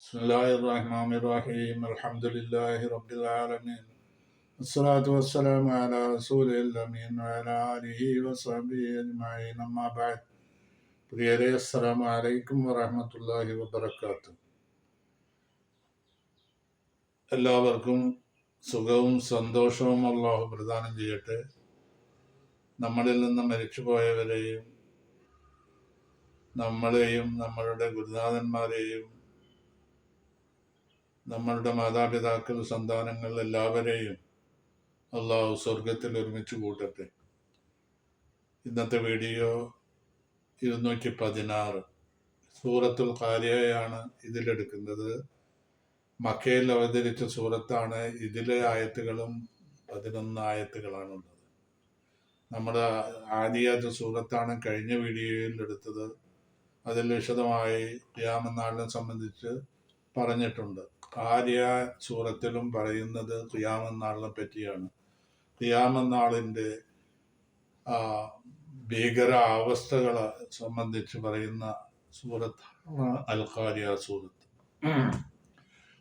بسم الله الرحمن الرحيم الحمد لله رب العالمين الصلاة والسلام على رسول الأمين وعلى آله وصحبه أجمعين أما بعد പ്രിയരെ അസ്സലാമു അലൈക്കും വറഹ്മത്തുള്ളാഹി വബറകാതുഹു. എല്ലാവർക്കും സുഖവും സന്തോഷവും അല്ലാഹു പ്രദാനം ചെയ്യട്ടെ. നമ്മളിൽ നിന്ന് മരിച്ചുപോയവരെയും നമ്മളെയും നമ്മളുടെ ഗുരുനാഥന്മാരെയും നമ്മളുടെ മാതാപിതാക്കൾ, സന്താനങ്ങൾ എല്ലാവരെയും അള്ളാഹു സ്വർഗത്തിൽ ഒരുമിച്ച് കൂട്ടട്ടെ. ഇന്നത്തെ വീഡിയോ 216 സൂറത്തുൽ ഖാരിയയാണ് ഇതിലെടുക്കുന്നത്. മക്കയിൽ അവതരിച്ച സൂറത്താണ്. ഇതിലെ ആയത്തുകളും 11 ആയത്തുകളാണുള്ളത്. നമ്മുടെ ആദിയാത്ത് സൂറത്താണ് കഴിഞ്ഞ വീഡിയോയിൽ എടുത്തത്. അതിൽ വിശദമായി ഖിയാമത്ത് നാളിനെ സംബന്ധിച്ച് പറഞ്ഞിട്ടുണ്ട്. ഖാരിയ സൂറത്തിലും പറയുന്നത് ഖിയാമത്ത് നാളിനെ പറ്റിയാണ്. ഖിയാമത്ത് നാളിൻ്റെ ഭീകര അവസ്ഥകളെ സംബന്ധിച്ച് പറയുന്ന സൂറത്താണ് അൽ ഖാരിയ സൂറത്ത്.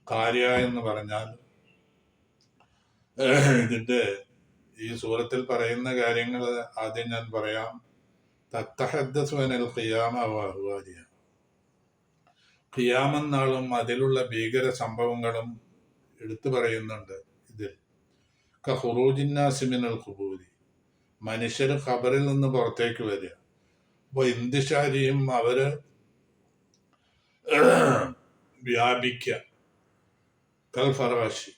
ഖാരിയ എന്ന് പറഞ്ഞാൽ ഇതിൻ്റെ ഈ സൂറത്തിൽ പറയുന്ന കാര്യങ്ങൾ ആദ്യം ഞാൻ പറയാം. തത്തഹദ്ദസു അനിൽ ഖിയാമ വഅഹ്വാലിഹ, ഖിയാമത്ത് നാളും അതിലുള്ള ഭീകര സംഭവങ്ങളും എടുത്തു പറയുന്നുണ്ട്. ഇതിൽ ഖുറൂജിന്നാസി മിനൽ ഖുബൂരി, മനുഷ്യർ ഖബറിൽ നിന്ന് പുറത്തേക്ക് വരിക. അപ്പോൾ ഇന്തിശാരിയും അവര് വ്യാപിക്കുക. കൽ ഫറാശി,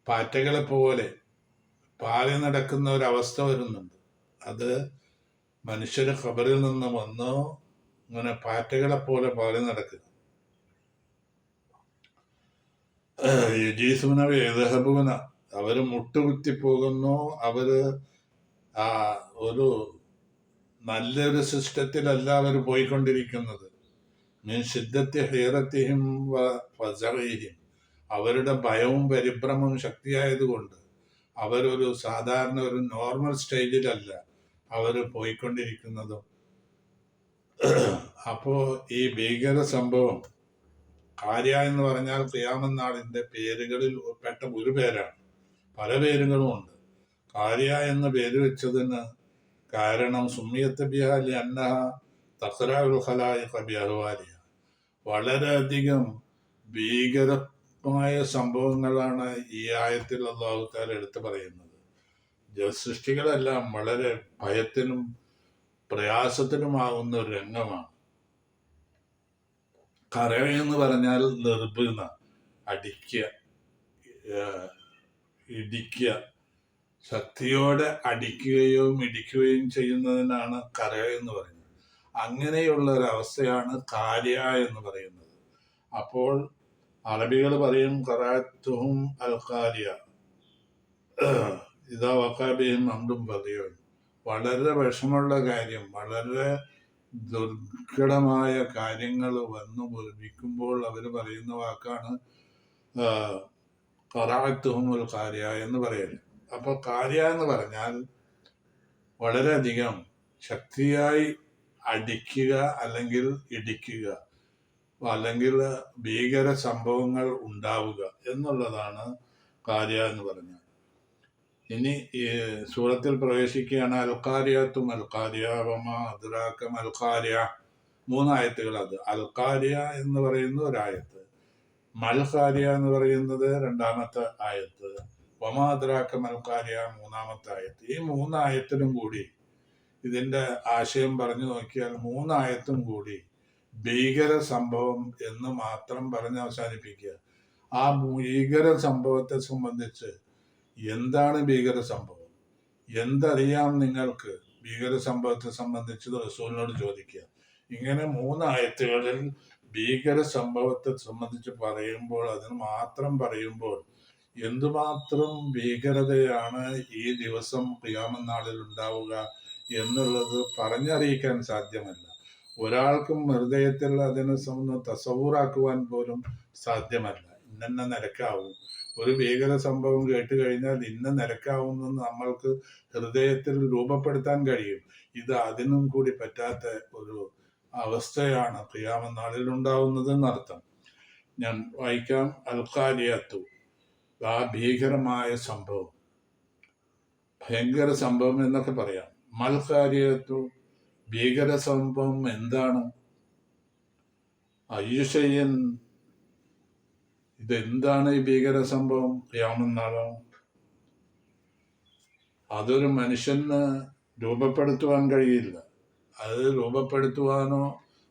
പാറ്റകളെ പോലെ പാറി നടക്കുന്ന ഒരവസ്ഥ വരുന്നുണ്ട്. അത് മനുഷ്യർ ഖബറിൽ നിന്ന് വന്നോ ഇങ്ങനെ പാറ്റകളെ പോലെ പാറി നടക്കുക. യജീസുന, അവര് മുട്ടുകുത്തി പോകുന്നു. അവര് ഒരു നല്ലൊരു സിസ്റ്റത്തിലല്ല അവർ പോയിക്കൊണ്ടിരിക്കുന്നത്. മീൻ ശിദ്ദത്തി ഹീറത്തിഹിം ഫസഇഹിം, അവരുടെ ഭയവും പരിഭ്രമവും ശക്തിയായതുകൊണ്ട് അവരൊരു സാധാരണ ഒരു നോർമൽ സ്റ്റേജിലല്ല അവർ പോയിക്കൊണ്ടിരിക്കുന്നതും. അപ്പോൾ ഈ ഭീകര സംഭവം ഖാരിയ എന്ന് പറഞ്ഞാൽ ഖിയാമത്ത് നാളിൻ്റെ പേരുകളിൽ പെട്ട ഒരു പേരാണ്. പല പേരുകളും ഉണ്ട്. ഖാരിയ എന്ന പേര് വെച്ചതിന് കാരണം സുമ്മിയത്ത് ബിഹാ ലിഅന്നഹ തഖ്റഉൽ ഖലായിഖ ബിഅഹ്വാലിഹ, വളരെയധികം ഭീകരമായ സംഭവങ്ങളാണ് ഈ ആയത്തിൽ അല്ലാഹു തആല എടുത്തു പറയുന്നത്. സൃഷ്ടികളെല്ലാം വളരെ ഭയത്തിനും പ്രയാസത്തിനുമാകുന്ന ഒരു രംഗമാണ്. ഖറയ എന്ന് പറഞ്ഞാൽ നിർബുന്ന, അടിക്കുക, ഇടിക്കുക, ശക്തിയോടെ അടിക്കുകയും ഇടിക്കുകയും ചെയ്യുന്നതിനാണ് ഖറയ എന്ന് പറയുന്നത്. അങ്ങനെയുള്ള ഒരവസ്ഥയാണ് ഖാരിയ എന്ന് പറയുന്നത്. അപ്പോൾ അറബികൾ പറയും ഖറഅത്തുഹും അൽ ഖാരിയ ഇദാ വഖഅ ബിഹിം അംറുൻ ഫദിഉൻ, വളരെ വിഷമമുള്ള കാര്യം, വളരെ ദുർഘടമായ കാര്യങ്ങൾ വന്നു ഭവിക്കുമ്പോൾ അവർ പറയുന്ന വാക്കാണ് ഖറഅത്തുഹുൽ ഖാരിയ എന്ന് പറയുന്നത്. അപ്പോൾ ഖാരിയ എന്ന് പറഞ്ഞാൽ വളരെയധികം ശക്തിയായി അടിക്കുക, അല്ലെങ്കിൽ ഇടിക്കുക, അല്ലെങ്കിൽ ഭീകര സംഭവങ്ങൾ ഉണ്ടാവുക എന്നുള്ളതാണ് ഖാരിയ എന്ന് പറഞ്ഞാൽ. ഇനി ഈ സൂറത്തിൽ പ്രവേശിക്കുകയാണ്. അൽ ഖാരിയത്തും അൽ ഖാരിയ വമാ അദ്റാക മൽ ഖാരിയ, 3 ആയത്തുകൾ. അത് അൽ ഖാരിയ എന്ന് പറയുന്ന ഒരായത്ത്, മൽ ഖാരിയ എന്ന് പറയുന്നത് 2ാമത്തെ ആയത്ത്, വമാ അദ്റാക മൽ ഖാരിയ 3ാമത്തെ ആയത്ത്. ഈ 3 ആയത്തിലും കൂടി ഇതിന്റെ ആശയം പറഞ്ഞു നോക്കിയാൽ 3 ആയത്തും കൂടി ഭീകര സംഭവം എന്ന് മാത്രം പറഞ്ഞ് അവസാനിപ്പിക്കുക. ആ ഭീകര സംഭവത്തെ സംബന്ധിച്ച് എന്താണ് ഭീകര സംഭവം, എന്തറിയാം നിങ്ങൾക്ക് ഭീകര സംഭവത്തെ സംബന്ധിച്ച് റസൂലിനോട് ചോദിക്കുക. ഇങ്ങനെ 3 ആയത്തുകളിൽ ഭീകര സംഭവത്തെ സംബന്ധിച്ച് പറയുമ്പോൾ, അതിന് മാത്രം പറയുമ്പോൾ എന്തുമാത്രം ഭീകരതയാണ് ഈ ദിവസം ഖിയാമത്ത് നാളിൽ ഉണ്ടാവുക എന്നുള്ളത് പറഞ്ഞറിയിക്കാൻ സാധ്യമല്ല. ഒരാൾക്കും ഹൃദയത്തിൽ അതിനെ തസവൂറാക്കുവാൻ പോലും സാധ്യമല്ല. ഇന്ന നിലക്കാവും, ഒരു ഭീകര സംഭവം കേട്ട് കഴിഞ്ഞാൽ ഇന്ന നിലക്കാവുമെന്ന് നമ്മൾക്ക് ഹൃദയത്തിൽ രൂപപ്പെടുത്താൻ കഴിയും. ഇത് അതിനും കൂടി പറ്റാത്ത ഒരു അവസ്ഥയാണ് ഖിയാമത്ത് നാളിൽ ഉണ്ടാവുന്നത് എന്നർത്ഥം. ഞാൻ വായിക്കാം. അൽഖാരിയത്തു, ആ ഭീകരമായ സംഭവം, ഭയങ്കര സംഭവം എന്നൊക്കെ പറയാം. മൽഖാരിയത്തു, ഭീകര സംഭവം എന്താണ്? അയ്യുഷയ്യൻ, ഇതെന്താണ് ഈ ഭീകര സംഭവം? ഖിയാമത്ത് നാളാണ്. അതൊരു മനുഷ്യന് രൂപപ്പെടുത്തുവാൻ കഴിയില്ല. അത് രൂപപ്പെടുത്തുവാനോ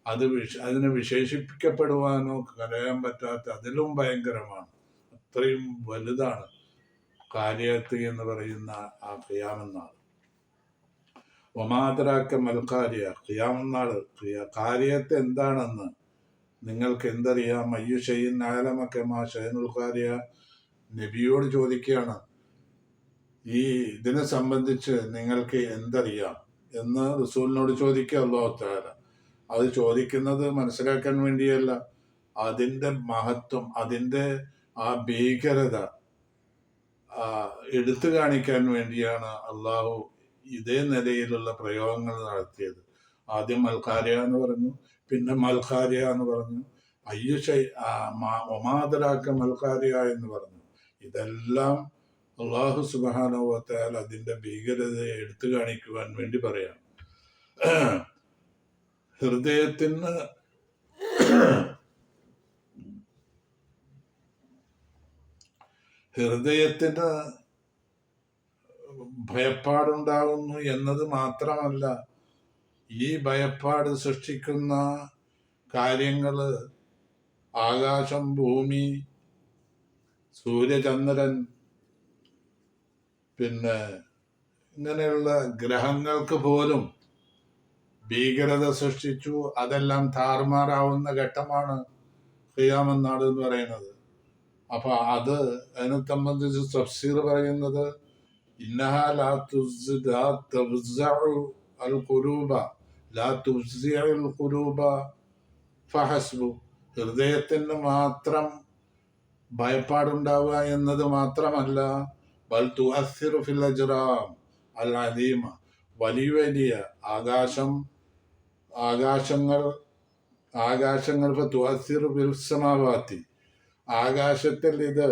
അതിനെ വിശേഷിപ്പിക്കപ്പെടുവാനോ കഴിയാൻ പറ്റാത്ത, അതിലും ഭയങ്കരമാണ്. അത്രയും വലുതാണ് കാര്യത്ത് എന്ന് പറയുന്ന ആ ഖിയാമത്ത് നാൾ. ഒമാതരാക്ക മൽക്കാരിയ, ഖിയാമത്ത് നാൾ, കാര്യത്ത് എന്താണെന്ന് നിങ്ങൾക്ക് എന്തറിയാം? അയ്യു ഷെയ്ൻ ആലമക്കെ മാ ഷെയ്നുൽ ഖാരിയ, നബിയോട് ചോദിക്കുകയാണ്, ഈ ഇതിനെ സംബന്ധിച്ച് നിങ്ങൾക്ക് എന്തറിയാം എന്ന് റസൂലിനോട് ചോദിക്കുക അല്ലാഹു തആല. അത് ചോദിക്കുന്നത് മനസ്സിലാക്കാൻ വേണ്ടിയല്ല, അതിൻ്റെ മഹത്വം, അതിൻ്റെ ആ ഭീകരത എടുത്തു കാണിക്കാൻ വേണ്ടിയാണ് അള്ളാഹു ഇതേ നിലയിലുള്ള പ്രയോഗങ്ങൾ നടത്തിയത്. ആദ്യം മൽഖാരിയ എന്ന് പറഞ്ഞു, പിന്നെ മൽഖാരിയ എന്ന് പറഞ്ഞു, ഒമാതരാക്ക മൽഖാരിയ എന്ന് പറഞ്ഞു. ഇതെല്ലാം അള്ളാഹു സുബ്ഹാനഹു വ തആല അതിന്റെ ഭീകരതയെ എടുത്തു കാണിക്കുവാൻ വേണ്ടി പറയാം. ഹൃദയത്തിന് ഭയപ്പാടുണ്ടാകുന്നു എന്നത് മാത്രമല്ല, ഈ ഭയപ്പാട് സൃഷ്ടിക്കുന്ന കാര്യങ്ങള് ആകാശം, ഭൂമി, സൂര്യചന്ദ്രൻ, പിന്നെ ഇങ്ങനെയുള്ള ഗ്രഹങ്ങൾക്ക് പോലും ഭീകരത സൃഷ്ടിച്ചു. അതെല്ലാം താറുമാറാവുന്ന ഘട്ടമാണ് ഖിയാമത്ത് നാൾ എന്ന് പറയുന്നത്. അപ്പൊ അതിനെ സംബന്ധിച്ച് തഫ്സീർ പറയുന്നത്, ഇന്നഹാ ലാ തുഫ്സിഉ അൽ ഖുലൂബ ലാ തുഫ്സിഉ അൽ ഖുലൂബ ഫഹസ്ബു, ഹൃദയത്തിന് മാത്രം ഭയപ്പാടുണ്ടാവുക എന്നത് മാത്രമല്ല, ബൽ തുഅസ്സിറു ഫിൽ അജ്റാം അൽ അലീമ, വലിയ വലിയ ആകാശങ്ങൾ തുഅസ്സിറു ഫിൽ സമാവാതി, ആകാശത്തിൽ ഇത്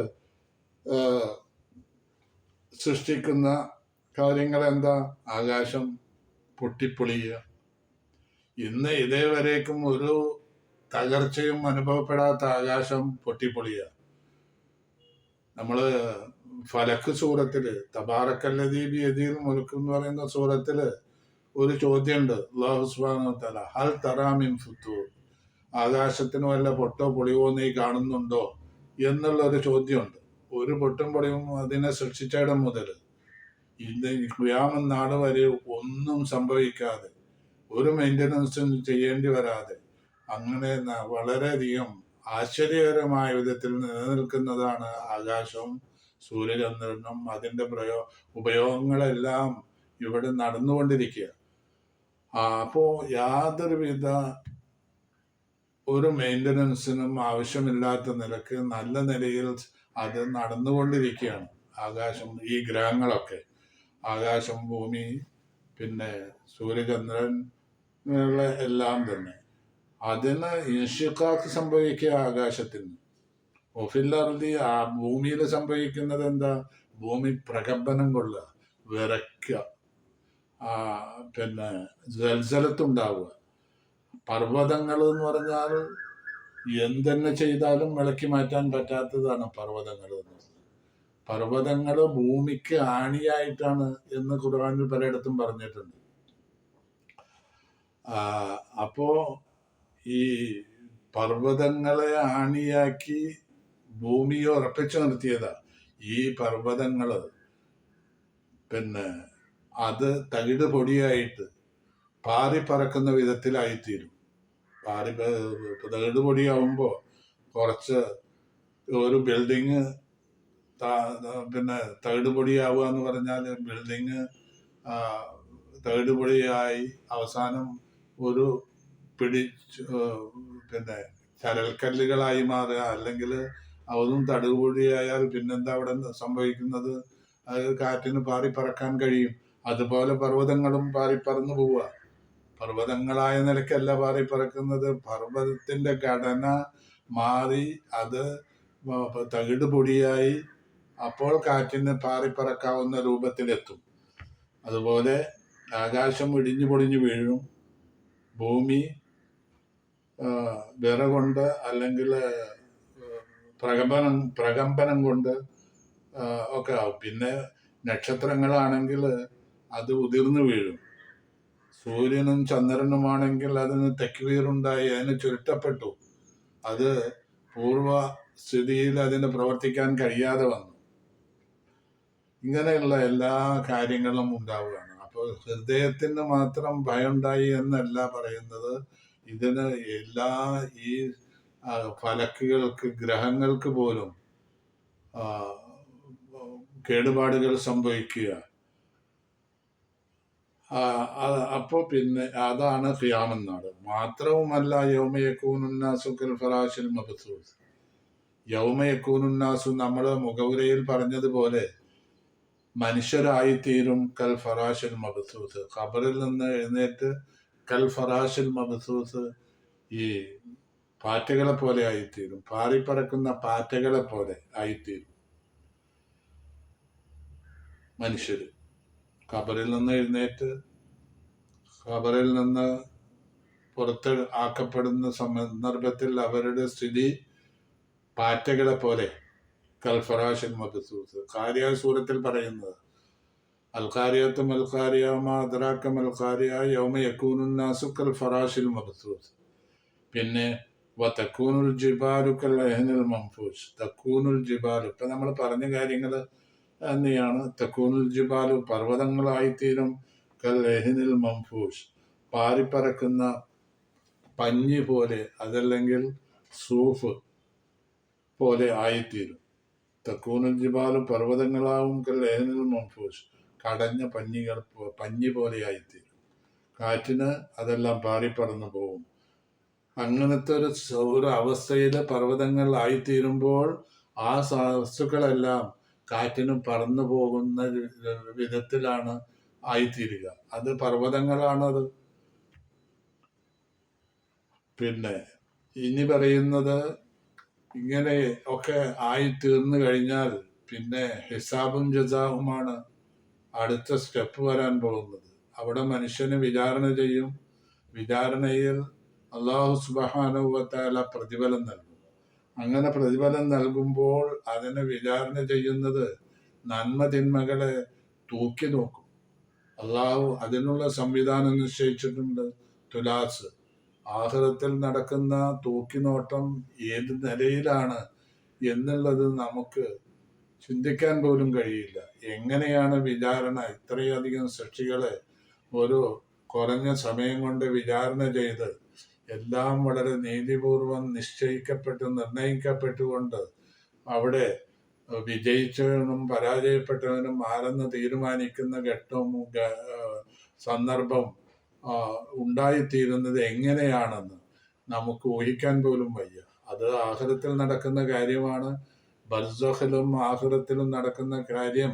സൃഷ്ടിക്കുന്ന കാര്യങ്ങൾ എന്താ? ആകാശം പൊട്ടിപ്പൊളിയുക. ഇന്ന് ഇതേവരേക്കും ഒരു തകർച്ചയും അനുഭവപ്പെടാത്ത ആകാശം പൊട്ടിപ്പൊളിയുക. നമ്മള് ഫലക്ക് സൂറത്തില്, തബാറക്കല്ലദീ ബിയദിഹിൽ മുൽക്ക് എന്ന് പറയുന്ന സൂറത്തില് ഒരു ചോദ്യമുണ്ട്. അല്ലാഹു സുബ്ഹാനഹു വ തആല ഹൽ തറാ മിൻ ഫുതൂർ, ആകാശത്തിന് വല്ല പൊട്ടോ പൊളിയോ നീ കാണുന്നുണ്ടോ എന്നുള്ള ഒരു ചോദ്യമുണ്ട്. ഒരു പൊട്ടും പൊളിയും അതിനെ സൃഷ്ടിച്ചിടം മുതൽ ഇന്ന് ഖിയാമത്ത് നാൾ വരെ ഒന്നും സംഭവിക്കാതെ, ഒരു മെയിൻ്റനൻസും ചെയ്യേണ്ടി വരാതെ, അങ്ങനെ വളരെയധികം ആശ്ചര്യകരമായ വിധത്തിൽ നിലനിൽക്കുന്നതാണ് ആകാശവും സൂര്യചന്ദ്രനും. അതിൻ്റെ ഉപയോഗങ്ങളെല്ലാം ഇവിടെ നടന്നുകൊണ്ടിരിക്കുക. അപ്പോൾ യാതൊരുവിധ ഒരു മെയിൻ്റനൻസിനും ആവശ്യമില്ലാത്ത നിലക്ക് നല്ല നിലയിൽ അത് നടന്നുകൊണ്ടിരിക്കുകയാണ്. ആകാശം, ഈ ഗ്രഹങ്ങളൊക്കെ, ആകാശം, ഭൂമി, പിന്നെ സൂര്യചന്ദ്രൻ എല്ലാം തന്നെ. അതിന് ഇൻഷിഖാഖ് സംഭവിക്കുക ആകാശത്തിന്. ഒഫില്ലർദി, ആ ഭൂമിയിൽ സംഭവിക്കുന്നത് എന്താ? ഭൂമി പ്രകമ്പനം കൊള്ളുക, വിറയ്ക്കുക, പിന്നെ ജൽസലത്തുണ്ടാവുക. പർവ്വതങ്ങൾ എന്ന് പറഞ്ഞാൽ എന്തെന്നെ ചെയ്താലും വിളക്കി മാറ്റാൻ പറ്റാത്തതാണ് പർവ്വതങ്ങൾ എന്ന് പറയുന്നത്. പർവ്വതങ്ങൾ ഭൂമിക്ക് ആണിയായിട്ടാണ് എന്ന് ഖുർആനിൽ പലയിടത്തും പറഞ്ഞിട്ടുണ്ട്. അപ്പോ ഈ പർവ്വതങ്ങളെ ആണിയാക്കി ഭൂമിയെ ഉറപ്പിച്ചു നിർത്തിയതാ. ഈ പർവ്വതങ്ങള് പിന്നെ അത് തകിട് പൊടിയായിട്ട് പാറിപ്പറക്കുന്ന വിധത്തിലായിത്തീരും. തകിട് പൊടിയാവുമ്പോ കുറച്ച് ഒരു ബിൽഡിങ് പിന്നെ തകിട് പൊടിയാവുക എന്ന് പറഞ്ഞാൽ ബിൽഡിങ് തകിട് പൊടിയായി അവസാനം ഒരു പിന്നെ ചരൽക്കല്ലുകളായി മാറുക. അല്ലെങ്കിൽ അതും തടുപൊടിയായാൽ പിന്നെന്താ അവിടെ സംഭവിക്കുന്നത്? അത് കാറ്റിന് പാറിപ്പറക്കാൻ കഴിയും. അതുപോലെ പർവ്വതങ്ങളും പാറിപ്പറന്നു പോവുക. പർവ്വതങ്ങളായ നിലയ്ക്കല്ല പാറിപ്പറക്കുന്നത്, പർവ്വതത്തിന്റെ ഘടന മാറി അത് തകിട് പൊടിയായി അപ്പോൾ കാറ്റിന് പാറിപ്പറക്കാവുന്ന രൂപത്തിലെത്തും. അതുപോലെ ആകാശം ഇടിഞ്ഞു പൊടിഞ്ഞു വീഴും, ഭൂമി വിറ കൊണ്ട് അല്ലെങ്കിൽ പ്രകമ്പനം കൊണ്ട് ഒക്കെ ആവും. പിന്നെ നക്ഷത്രങ്ങളാണെങ്കിൽ അത് ഉതിർന്നു വീഴും. സൂര്യനും ചന്ദ്രനുമാണെങ്കിൽ അതിന് തെക്കുവീറുണ്ടായി അതിന് ചുരുട്ടപ്പെട്ടു. അത് പൂർവ സ്ഥിതിയിൽ അതിന് പ്രവർത്തിക്കാൻ കഴിയാതെ വന്നു. ഇങ്ങനെയുള്ള എല്ലാ കാര്യങ്ങളും ഉണ്ടാവുകയാണ്. അപ്പോൾ ഹൃദയത്തിന് മാത്രം ഭയമുണ്ടായി എന്നല്ല പറയുന്നത്. ഇതിന് എല്ലാ ഈ ഫലക്കുകൾക്ക്, ഗ്രഹങ്ങൾക്ക് പോലും കേടുപാടുകൾ സംഭവിക്കുക. അപ്പോൾ പിന്നെ അതാണ് ഖിയാമത്ത്. മാത്രവുമല്ല യൗമയകൂനുന്നാസു കൽ ഫറാശിൽ മബ്സൂസ്. യൗമയകൂനുന്നാസു നമ്മൾ മുഖവുരയിൽ പറഞ്ഞതുപോലെ മനുഷ്യരായിത്തീരും കൽ ഫറാശിൽ മബ്സൂസ്. ഖബറിൽ നിന്ന് എഴുന്നേറ്റ് കൽ ഫറാശിൽ മബ്സൂസ് ഈ പാറ്റകളെ പോലെ ആയിത്തീരും, പാറിപ്പറക്കുന്ന പാറ്റകളെ പോലെ ആയിത്തീരും മനുഷ്യർ. ഖബറിൽ നിന്ന് എഴുന്നേറ്റ് ഖബറിൽ നിന്ന് പുറത്ത് ആക്കപ്പെടുന്ന സന്ദർഭത്തിൽ അവരുടെ സ്ഥിതി പാറ്റകളെ പോലെ കൽഫറാശൻ മബ്സൂസ്. കാരിയ സൂറത്തിൽ പറയുന്നത് അൽഖാരിയത്തും അൽഖാരിയമാ അദ്റാക മൽഖാരിയ യൗമ യകൂനുന്നാസു കൽഫറാശിൽ മബ്സൂസ്. പിന്നെ വതകൂനുൽ ജിബാലു കൽഅഹ്നിൽ മൻഫൂഷ്. തകൂനുൽ ജിബാലു ഇപ്പം നമ്മൾ പറഞ്ഞ കാര്യങ്ങൾ തന്നെയാണ്. തകൂനുൽ ജിബാലു പർവ്വതങ്ങളായിത്തീരും കൽഅഹ്നിൽ മൻഫൂഷ് പാറിപ്പറക്കുന്ന പഞ്ഞി പോലെ, അതല്ലെങ്കിൽ സൂഫ് പോലെ ആയിത്തീരും. തക്കൂനുൽ ജിബാലു പർവ്വതങ്ങളാവും കൽഅഹ്നിൽ മൻഫൂഷ് കടഞ്ഞ പഞ്ഞി പോലെ ആയിത്തീരും. കാറ്റിന് അതെല്ലാം പാറിപ്പറന്നു പോകും. അങ്ങനത്തെ ഒരു അവസ്ഥയിൽ പർവ്വതങ്ങൾ ആയിത്തീരുമ്പോൾ ആ വസ്തുക്കളെല്ലാം കാറ്റിന് പറന്നു പോകുന്ന വിധത്തിലാണ് ആയിത്തീരുക. അത് പർവ്വതങ്ങളാണത്. പിന്നെ ഇനി പറയുന്നത് ഇങ്ങനെ ഒക്കെ ആയി തീർന്നു കഴിഞ്ഞാൽ പിന്നെ ഹിസാബും ജസാവുമാണ് അടുത്ത സ്റ്റെപ്പ് വരാൻ പോകുന്നത്. അവിടെ മനുഷ്യന് വിചാരണ ചെയ്യും. വിചാരണയിൽ അല്ലാഹു സുബ്ഹാനഹു വ തആല പ്രതിഫലം നൽകും. അങ്ങനെ പ്രതിഫലം നൽകുമ്പോൾ അതിനെ വിചാരണ ചെയ്യുന്നത് നന്മ തിന്മകളെ തൂക്കി നോക്കും. അള്ളാഹു അതിനുള്ള സംവിധാനം നിശ്ചയിച്ചിട്ടുണ്ട്. തുലാസ് ആഖിറത്തിൽ നടക്കുന്ന തൂക്കിനോട്ടം ഏത് നിലയിലാണ് എന്നുള്ളത് നമുക്ക് ചിന്തിക്കാൻ പോലും കഴിയില്ല. എങ്ങനെയാണ് വിചാരണ ഇത്രയധികം സൃഷ്ടികളെ ഒരു കുറഞ്ഞ സമയം കൊണ്ട് വിചാരണ ചെയ്ത് എല്ലാം വളരെ നീതിപൂർവം നിർണയിക്കപ്പെട്ടുകൊണ്ട് അവിടെ വിജയിച്ചവനും പരാജയപ്പെട്ടവനും ആരെന്ന് തീരുമാനിക്കുന്ന ഘട്ടവും സന്ദർഭം ഉണ്ടായിത്തീരുന്നത് എങ്ങനെയാണെന്ന് നമുക്ക് ഊഹിക്കാൻ പോലും വയ്യ. അത് ആഖിറത്തിൽ നടക്കുന്ന കാര്യമാണ്. ബർസഖിലും ആഖിറത്തിലും നടക്കുന്ന കാര്യം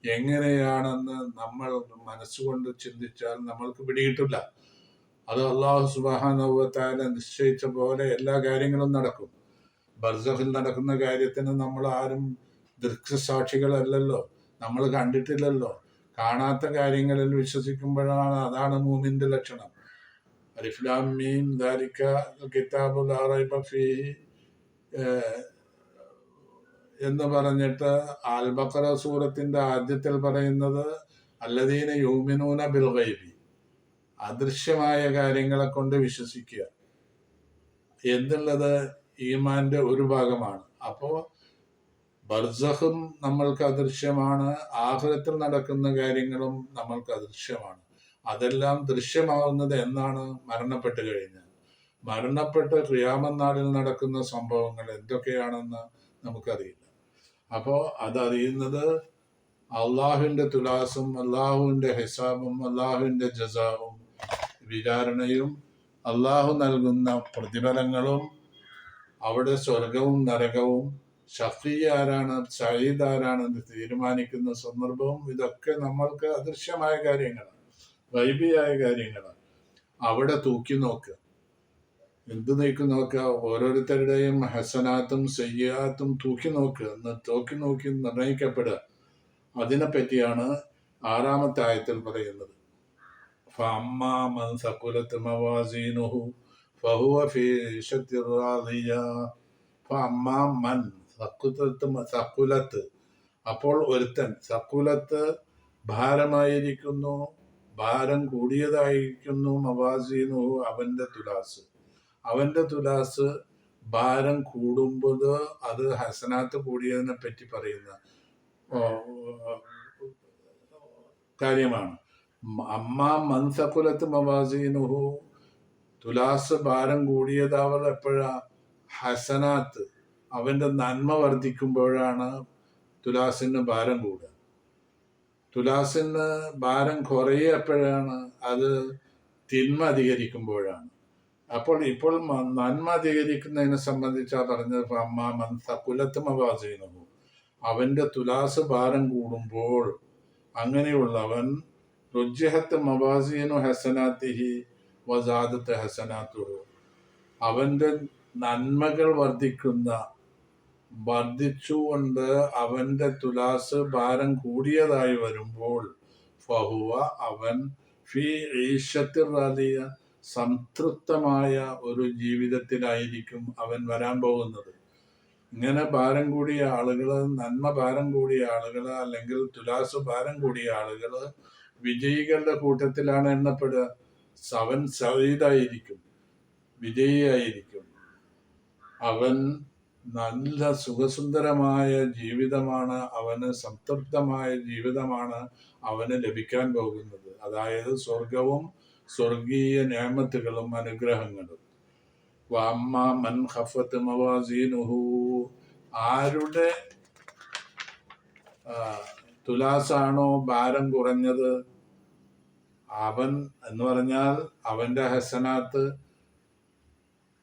എങ്ങനെയാണെന്ന് നമ്മൾ മനസ്സുകൊണ്ട് ചിന്തിച്ചാൽ നമ്മൾക്ക് പിടികിട്ടില്ല. അത് അല്ലാഹു സുബ്ഹാനഹു വ തആല നിശ്ചയിച്ച പോലെ എല്ലാ കാര്യങ്ങളും നടക്കും. ബർസഖിൽ നടക്കുന്ന കാര്യത്തിന് നമ്മൾ ആരും ദൃക്സാക്ഷികളല്ലല്ലോ, നമ്മൾ കണ്ടിട്ടില്ലല്ലോ. കാണാത്ത കാര്യങ്ങളിൽ വിശ്വസിക്കുമ്പോഴാണ്, അതാണ് മൂമിന്റെ ലക്ഷണം. അലിഫ് ലാം മീം ദാലിക കിതാബു ലാ റൈബ ഫീഹി എന്ന് പറഞ്ഞിട്ട് അൽ ബഖറ സൂറത്തിന്റെ ആദ്യത്തിൽ പറയുന്നത് അല്ലദീന യുമിനൂന ബിൽ ഗൈബി, അദൃശ്യമായ കാര്യങ്ങളെ കൊണ്ട് വിശ്വസിക്കുക എന്നുള്ളത് ഈമാന്റെ ഒരു ഭാഗമാണ്. അപ്പോൾ ബർസഖും നമ്മൾക്ക് അദൃശ്യമാണ്, ആഖിറത്തിൽ നടക്കുന്ന കാര്യങ്ങളും നമ്മൾക്ക് അദൃശ്യമാണ്. അതെല്ലാം ദൃശ്യമാവുന്നത് എന്നാണ്? മരണപ്പെട്ട് കഴിഞ്ഞാൽ. മരണപ്പെട്ട് ഖിയാമത്ത് നാളിൽ നടക്കുന്ന സംഭവങ്ങൾ എന്തൊക്കെയാണെന്ന് നമുക്കറിയില്ല. അപ്പോൾ അതറിയുന്നത് അള്ളാഹുവിൻ്റെ തുലാസും അള്ളാഹുവിൻ്റെ ഹിസാബും അള്ളാഹുവിൻ്റെ ജസാവും വിചാരണയും അള്ളാഹു നൽകുന്ന പ്രതിഫലങ്ങളും അവിടെ സ്വർഗവും നരകവും ഷഫീ ആരാണ് സഈദ് ആരാണെന്ന് തീരുമാനിക്കുന്ന സന്ദർഭവും ഇതൊക്കെ നമ്മൾക്ക് അദൃശ്യമായ കാര്യങ്ങളാണ്, ഗൈബിയായ കാര്യങ്ങളാണ്. അവിടെ തൂക്കി നോക്കുക. എന്ത് നീക്കി നോക്കുക? ഓരോരുത്തരുടെയും ഹസനാത്തും സയ്യാത്തും തൂക്കി നോക്കുക, നോക്കി നിർണയിക്കപ്പെടുക. അതിനെ പറ്റിയാണ് 6-ാമത്തെ ആയത്തിൽ പറയുന്നത്. فأما من ثقلت موازينه فهو في عيشة راضية فأما من ثقلت അപ്പോൾ ഒരുത്തൻ സക്കുലത്ത് ഭാരമായിരിക്കുന്നു, ഭാരം കൂടിയതായിരിക്കുന്നു, മവാസീനു അവന്റെ തുലാസ് ഭാരം കൂടുമ്പോൾ അത് ഹസനാത്ത് കൂടിയതിനെ പറ്റി പറയുന്ന കാര്യമാണ്. അമ്മ മൻസക്കുലത്ത് മവാസീനുഹു തുലാസ് ഭാരം കൂടിയതാവത് എപ്പോഴാ? ഹസനാത്ത് അവന്റെ നന്മ വർദ്ധിക്കുമ്പോഴാണ് തുലാസിന് ഭാരം കൂടുക. തുലാസിന് ഭാരം കുറയപ്പോഴാണ്? അത് തിന്മ അധികരിക്കുമ്പോഴാണ്. ഇപ്പോൾ നന്മ അധികരിക്കുന്നതിനെ സംബന്ധിച്ചാ പറഞ്ഞത് അമ്മ മൻസക്കുലത്ത് മവാസീനുഹു അവന്റെ തുലാസ് ഭാരം കൂടുമ്പോൾ അങ്ങനെയുള്ളവൻ റുജ്ജിഹത്ത് മവാസീനു ഹസനാത്തിഹി വസാദത്ത് ഹസനാത്തുഹു അവന്റെ നന്മകൾ വർദ്ധിച്ചുകൊണ്ട് അവന്റെ തുലാസ് ഭാരം കൂടിയതായി വരുമ്പോൾ ഫഹുവ അവൻ ഫി ഈശത്തിൽ റാദിയ സംതൃപ്തമായ ഒരു ജീവിതത്തിലായിരിക്കും അവൻ വരാൻ പോകുന്നത്. ഇങ്ങനെ ഭാരം കൂടിയ ആളുകള്, നന്മ ഭാരം കൂടിയ ആളുകള്, അല്ലെങ്കിൽ തുലാസ് ഭാരം കൂടിയ ആളുകള് വിജയികളുടെ കൂട്ടത്തിലാണ് എണ്ണപ്പെടുക. അവൻ സഈദായിരിക്കും, വിജയിയായിരിക്കും. അവൻ നല്ല സുഖസുന്ദരമായ ജീവിതമാണ്, അവന് സംതൃപ്തമായ ജീവിതമാണ് അവന് ലഭിക്കാൻ പോകുന്നത്. അതായത് സ്വർഗവും സ്വർഗീയ നിഅമത്തുകളും അനുഗ്രഹങ്ങളും. വഅമ്മ മൻ ഖഫത്ത് മവാസീനുഹു ആരുടെ തുലാസാണോ ഭാരം കുറഞ്ഞത്, അവൻ എന്ന് പറഞ്ഞാൽ അവന്റെ ഹസനാത്ത്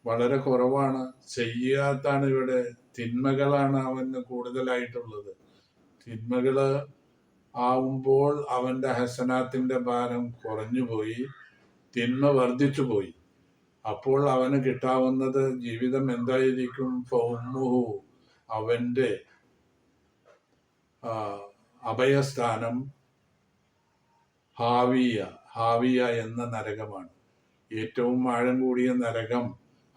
വളരെ കുറവാണ്. സയ്യിആത്താണ് ഇവിടെ, തിന്മകളാണ് അവന് കൂടുതലായിട്ടുള്ളത്. തിന്മകള് ആവുമ്പോൾ അവന്റെ ഹസനാത്തിന്റെ ഭാരം കുറഞ്ഞുപോയി, തിന്മ വർദ്ധിച്ചുപോയി. അപ്പോൾ അവന് കിട്ടാവുന്നത് ജീവിതം എന്തായിരിക്കും? ഫഉമ്മുഹു അവന്റെ അഭയസ്ഥാനം ഹാവിയ എന്ന നരകമാണ്. ഏറ്റവും ആഴം കൂടിയ നരകം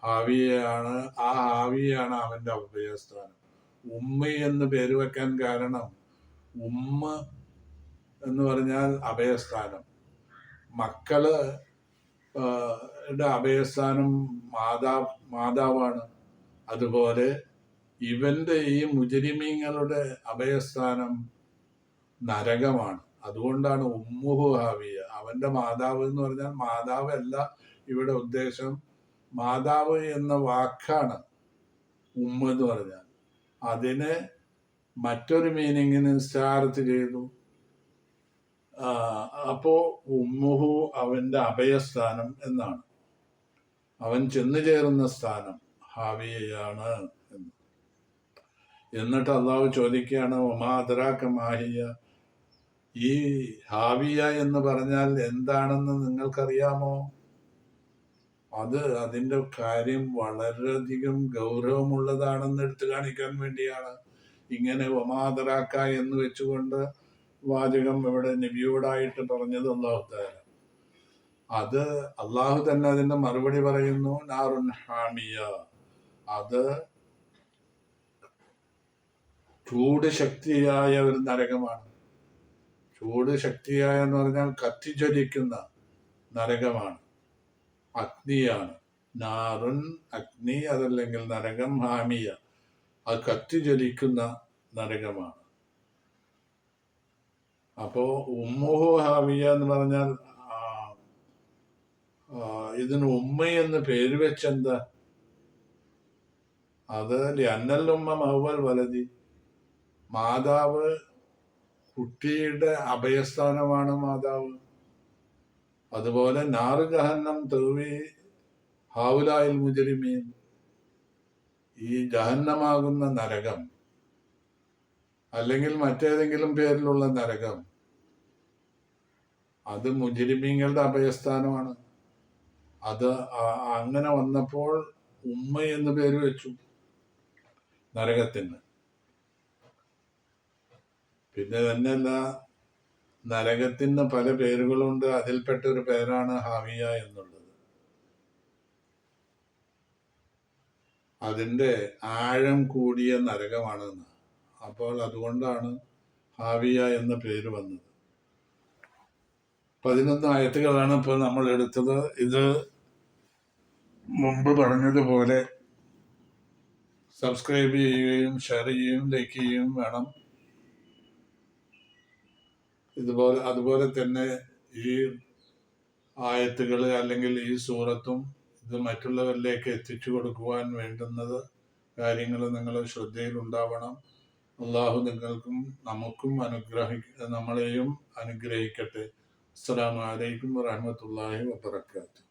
ഹാവിയാണ്. ആ ഹാവിയാണ് അവന്റെ അഭയസ്ഥാനം. ഉമ്മ എന്ന് പേര് വെക്കാൻ കാരണം, ഉമ്മ എന്ന് പറഞ്ഞാൽ അഭയസ്ഥാനം. മക്കള് അഭയസ്ഥാനം മാതാവാണ്. അതുപോലെ ഇവന്റെ ഈ മുജരിമീങ്ങളുടെ അഭയസ്ഥാനം നരകമാണ്. അതുകൊണ്ടാണ് ഉമ്മുഹു ഹാവിയ. അവന്റെ മാതാവ് എന്ന് പറഞ്ഞാൽ മാതാവ് അല്ല ഇവിടെ ഉദ്ദേശം, മാതാവ് എന്ന വാക്കാണ് ഉമ്മ എന്ന് പറഞ്ഞാൽ. അതിനെ മറ്റൊരു മീനിങ്ങിന് സ്റ്റാർത്ത് ചെയ്തു. അപ്പോ ഉമ്മുഹു അവന്റെ അഭയസ്ഥാനം എന്നാണ്, അവൻ ചെന്നു ചേരുന്ന സ്ഥാനം ഹാവിയയാണ് എന്ന്. എന്നിട്ട് അള്ളാഹു ചോദിക്കുകയാണ്, ഒമാ അദ്റാക മാഹിയ, ഈ ഹാവിയ എന്ന് പറഞ്ഞാൽ എന്താണെന്ന് നിങ്ങൾക്കറിയാമോ? അതിന്റെ കാര്യം വളരെയധികം ഗൗരവമുള്ളതാണെന്ന് എടുത്തു കാണിക്കാൻ വേണ്ടിയാണ് ഇങ്ങനെ ഒമാ അദ്റാക എന്ന് വെച്ചുകൊണ്ട് വാചകം ഇവിടെ നബിയോടായിട്ട് പറഞ്ഞത് അല്ലാഹു തആല. അത് അള്ളാഹു തന്നെ അതിന്റെ മറുപടി പറയുന്നു, നാറുൻ ഹാമിയ, അത് ചൂട് ശക്തിയായ ഒരു നരകമാണ്. ചൂട് ശക്തിയായ എന്ന് പറഞ്ഞാൽ കത്തിജ്വലിക്കുന്ന നരകമാണ്, അഗ്നിയാണ്. നാറുൻ അഗ്നി, അതല്ലെങ്കിൽ നരകം, ഹാമിയ അത് കത്തിജ്വലിക്കുന്ന നരകമാണ്. അപ്പോ ഉമ്മുഹു ഹാവിയ എന്ന് പറഞ്ഞാൽ ഇതിന് ഉമ്മ എന്ന് പേര് വെച്ചെന്താ? അത് അന്നൽ ഉമ്മ മഹ്വൽ വലതി, മാതാവ് കുട്ടിയുടെ അഭയസ്ഥാനമാണ് മാതാവ്. അതുപോലെ നാറ് ജഹന്നം തൗവി ഹൗലായിൽ മുജരിമീൻ, ഈ ജഹന്നമാകുന്ന നരകം അല്ലെങ്കിൽ മറ്റേതെങ്കിലും പേരിലുള്ള നരകം, അത് മുജരിമീങ്ങളുടെ അഭയസ്ഥാനമാണ്. അത് അങ്ങനെ വന്നപ്പോൾ ഉമ്മ എന്ന് പേര് വെച്ചു നരകത്തിന്. പിന്നെ തന്നെയല്ല, നരകത്തിന് പല പേരുകളുണ്ട്. അതിൽപ്പെട്ട ഒരു പേരാണ് ഹാവിയ എന്നുള്ളത്. അതിൻ്റെ ആഴം കൂടിയ നരകമാണെന്ന്. അപ്പോൾ അതുകൊണ്ടാണ് ഹാവിയ എന്ന പേര് വന്നത്. 11 ആയത്തുകളാണ് ഇപ്പോൾ നമ്മൾ എടുത്തത്. ഇത് മുമ്പ് പറഞ്ഞതുപോലെ സബ്സ്ക്രൈബ് ചെയ്യുകയും ഷെയർ ചെയ്യുകയും ലൈക്ക് ചെയ്യുകയും വേണം. അതുപോലെ തന്നെ ഈ ആയത്തുകൾ അല്ലെങ്കിൽ ഈ സൂറത്തും ഇത് മറ്റുള്ളവരിലേക്ക് എത്തിച്ചു കൊടുക്കുവാൻ വേണ്ടുന്നത് കാര്യങ്ങൾ നിങ്ങൾ ശ്രദ്ധയിൽ ഉണ്ടാവണം. അള്ളാഹു നിങ്ങൾക്കും നമുക്കും നമ്മളെയും അനുഗ്രഹിക്കട്ടെ. അസ്സലാമു അലൈക്കും വറഹ്മത്തുള്ളാഹി വബറകാതുഹു.